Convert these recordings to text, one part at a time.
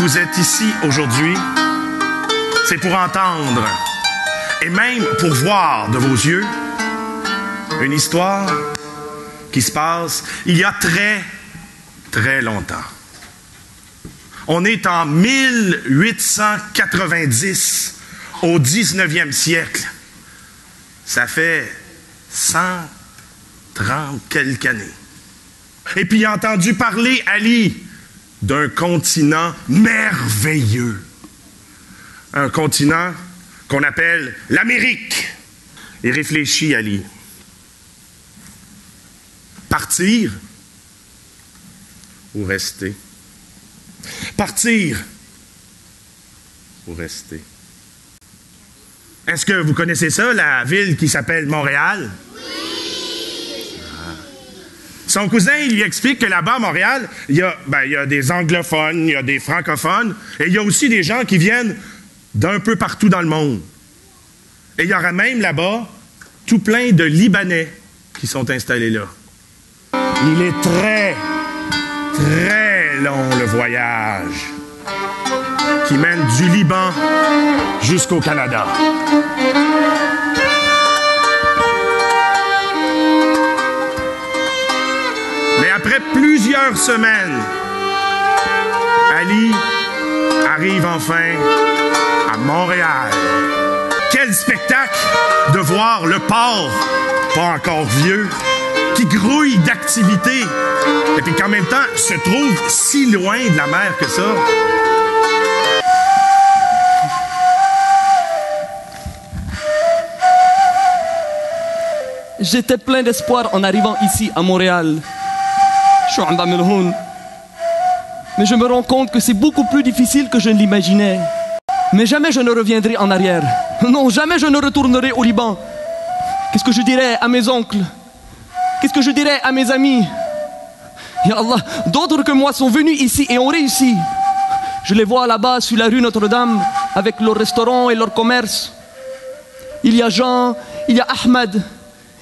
vous êtes ici aujourd'hui, c'est pour entendre et même pour voir de vos yeux une histoire qui se passe il y a très, très longtemps. On est en 1890, au 19e siècle. Ça fait 130 quelques années. Et puis il a entendu parler, Ali, d'un continent merveilleux. Un continent qu'on appelle l'Amérique. Il réfléchit, Ali. Partir ou rester? Partir ou rester? Est-ce que vous connaissez ça, la ville qui s'appelle Montréal? Oui! Son cousin, il lui explique que là-bas, à Montréal, il y a des anglophones, il y a des francophones, et il y a aussi des gens qui viennent d'un peu partout dans le monde. Et il y aura même là-bas tout plein de Libanais qui sont installés là. Il est très, très long le voyage qui mène du Liban jusqu'au Canada. Mais après plusieurs semaines, Ali arrive enfin à Montréal. Quel spectacle de voir le port, pas encore vieux, qui grouille d'activité, et puis qu'en même temps se trouve si loin de la mer que ça. J'étais plein d'espoir en arrivant ici à Montréal. Mais je me rends compte que c'est beaucoup plus difficile que je ne l'imaginais. Mais jamais je ne reviendrai en arrière. Non, jamais je ne retournerai au Liban. Qu'est-ce que je dirais à mes oncles? Qu'est-ce que je dirais à mes amis? Ya Allah, d'autres que moi sont venus ici et ont réussi. Je les vois là-bas sur la rue Notre-Dame avec leurs restaurants et leurs commerces. Il y a Jean, il y a Ahmed,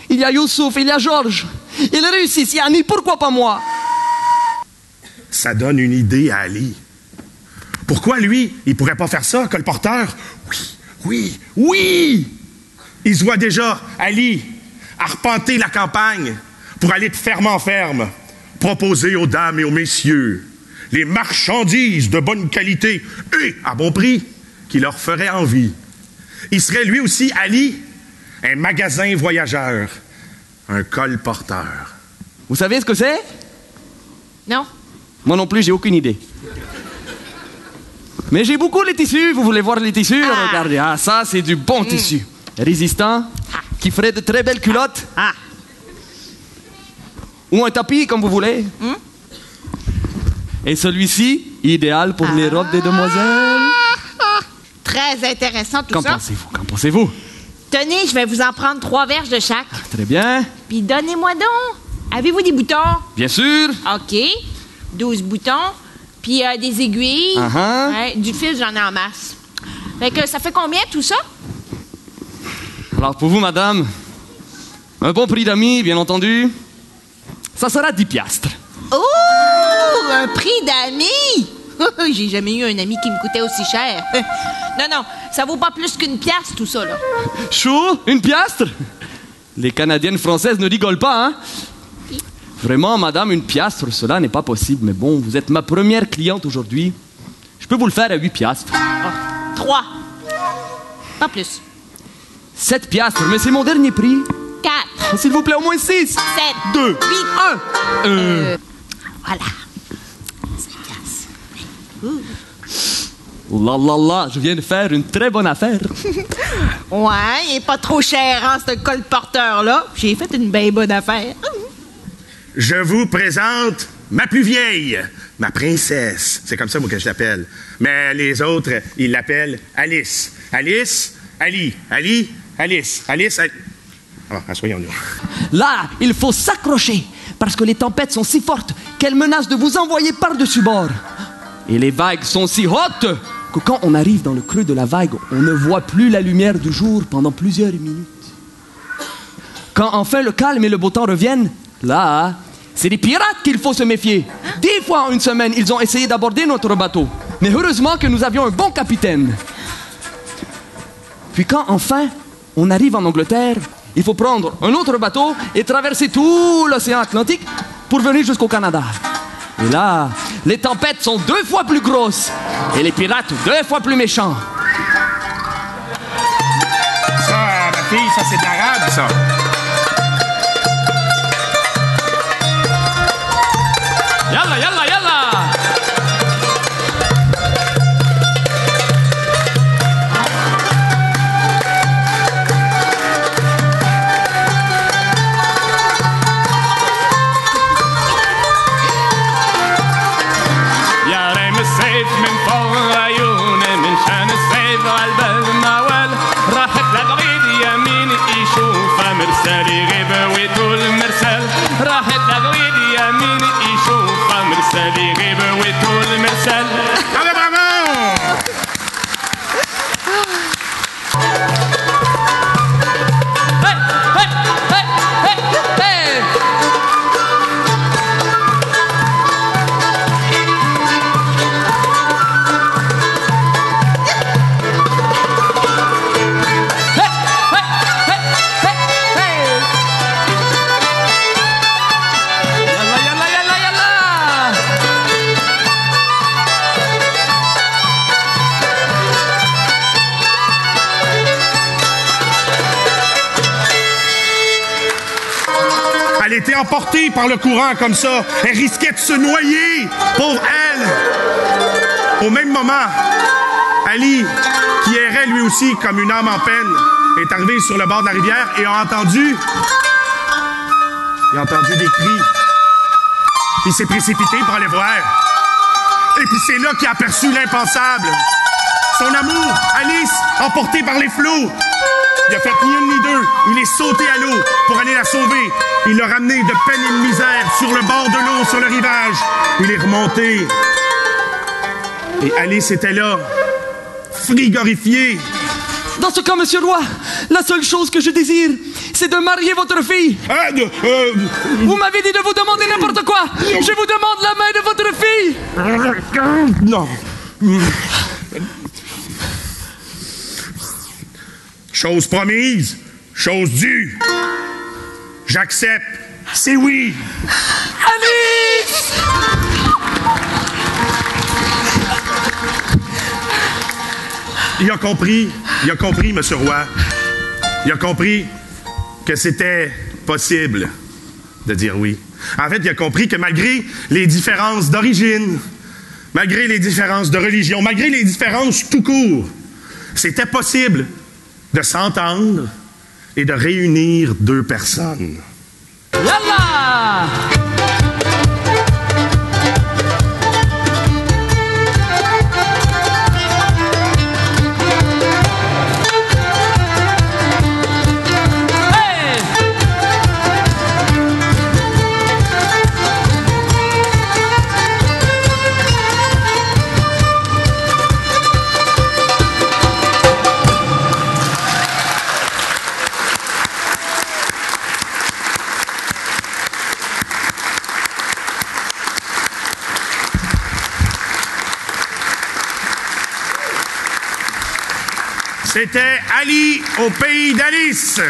il y a Youssouf, il y a Georges. Ils réussissent, Yani, pourquoi pas moi? Ça donne une idée à Ali. Pourquoi lui, il pourrait pas faire ça, colporteur? Oui! Il se voit déjà, Ali, arpenter la campagne pour aller de ferme en ferme, proposer aux dames et aux messieurs les marchandises de bonne qualité et à bon prix qui leur feraient envie. Il serait lui aussi, Ali, un magasin voyageur, un colporteur. Vous savez ce que c'est? Non. Moi non plus, j'ai aucune idée. Mais j'ai beaucoup les tissus. Vous voulez voir les tissus? Regardez, ça c'est du bon tissu. Résistant, qui ferait de très belles culottes. Ou un tapis, comme vous voulez. Et celui-ci, idéal pour les robes des demoiselles. Très intéressant tout ça. Qu'en pensez-vous? Tenez, je vais vous en prendre 3 verges de chaque. Très bien. Puis donnez-moi donc. Avez-vous des boutons? Bien sûr. OK. 12 boutons. Puis des aiguilles. Ouais, du fil, j'en ai en masse. Fait que ça fait combien tout ça? Alors pour vous, madame, un bon prix d'amis, bien entendu, ça sera 10 piastres. Oh! Un prix d'amis! J'ai jamais eu un ami qui me coûtait aussi cher. Non, ça vaut pas plus qu'une piastre, tout ça, là. Chou, 1 piastre? Les Canadiennes françaises ne rigolent pas, hein? Vraiment, madame, 1 piastre, cela n'est pas possible. Mais bon, vous êtes ma première cliente aujourd'hui. Je peux vous le faire à 8 piastres. 3. Pas plus. 7 piastres, mais c'est mon dernier prix. 4. S'il vous plaît, au moins 6. 7. 2. 8. 1. Voilà. 5 piastres. Oh là là là, je viens de faire une très bonne affaire. Ouais, il est pas trop cher, hein, ce colporteur-là. J'ai fait une bien bonne affaire. Je vous présente ma plus vieille, ma princesse. C'est comme ça, moi, que je l'appelle. Mais les autres, ils l'appellent Alice. Alice, Ali, Alice. Assoyons-nous. Là, il faut s'accrocher, parce que les tempêtes sont si fortes qu'elles menacent de vous envoyer par-dessus bord. Et les vagues sont si hautes que quand on arrive dans le creux de la vague, on ne voit plus la lumière du jour pendant plusieurs minutes. Quand enfin le calme et le beau temps reviennent, là, c'est des pirates qu'il faut se méfier. 10 fois en une semaine, ils ont essayé d'aborder notre bateau. Mais heureusement que nous avions un bon capitaine. Puis quand enfin on arrive en Angleterre, il faut prendre un autre bateau et traverser tout l'océan Atlantique pour venir jusqu'au Canada. Et là, les tempêtes sont 2 fois plus grosses et les pirates 2 fois plus méchants. Ça, ma fille, ça c'est de l'arabe, ça. Yalla, yalla, yalla! Allez, bravo! Hey, hey, hey, hey, hey! Elle était emportée par le courant comme ça. Elle risquait de se noyer. Pauvre elle. Au même moment, Ali, qui errait lui aussi comme une âme en peine, est arrivé sur le bord de la rivière et a entendu des cris. Il s'est précipité pour aller voir. Et puis c'est là qu'il a aperçu l'impensable. Son amour, Alice, emportée par les flots. Il a fait ni une ni deux. Il est sauté à l'eau pour aller la sauver. Il l'a ramené de peine et de misère sur le bord de l'eau, sur le rivage. Il est remonté. Et Alice était là, frigorifiée. Dans ce cas, monsieur le roi, la seule chose que je désire, c'est de marier votre fille. Vous m'avez dit de vous demander n'importe quoi. Je vous demande la main de votre fille. Non. Chose promise, chose due. J'accepte. C'est oui. Alice! Il a compris, monsieur Roy. Il a compris que c'était possible de dire oui. En fait, il a compris que malgré les différences d'origine, malgré les différences de religion, malgré les différences tout court, c'était possible de s'entendre et de réunir 2 personnes. Yalla! C'était Ali au pays d'Alice.